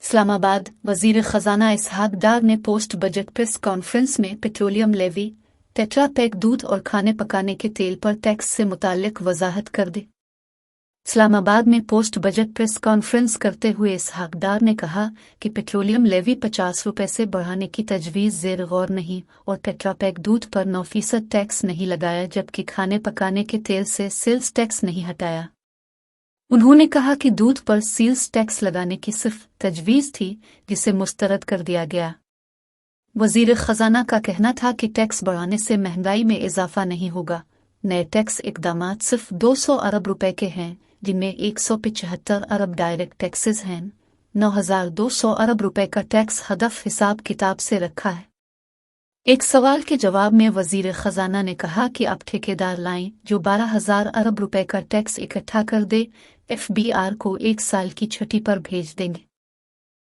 इस्लामाबाद वजीर खजाना इसहाक डार ने पोस्ट बजट प्रेस कॉन्फ्रेंस में पेट्रोलियम लेवी, टेट्रा पैक दूध और खाने पकाने के तेल पर टैक्स से मुताल्लिक वजाहत कर दी। इस्लामाबाद में पोस्ट बजट प्रेस कॉन्फ्रेंस करते हुए इसहाक डार ने कहा कि पेट्रोलियम लेवी 50 रुपये से बढ़ाने की तजवीज़ ज़ेर गौर नहीं और टेट्रा पैक दूध पर 9% टैक्स नहीं लगाया, जबकि खाने पकाने के तेल से सेल्स टैक्स नहीं हटाया। उन्होंने कहा कि दूध पर सेल्स टैक्स लगाने की सिर्फ तजवीज़ थी, जिसे मुस्तरद कर दिया गया। वजीर खजाना का कहना था कि टैक्स बढ़ाने से महंगाई में इजाफा नहीं होगा। नए टैक्स इकदामात सिर्फ 200 अरब रुपए के हैं, जिनमें 175 अरब डायरेक्ट टैक्सेस हैं। 9,200 अरब रुपए का टैक्स हदफ हिसाब किताब से रखा है। एक सवाल के जवाब में वजीर खजाना ने कहा कि अब ठेकेदार लाएं जो 12,000 अरब रुपए का टैक्स इकट्ठा कर दे, FBR को 1 साल की छुट्टी पर भेज देंगे।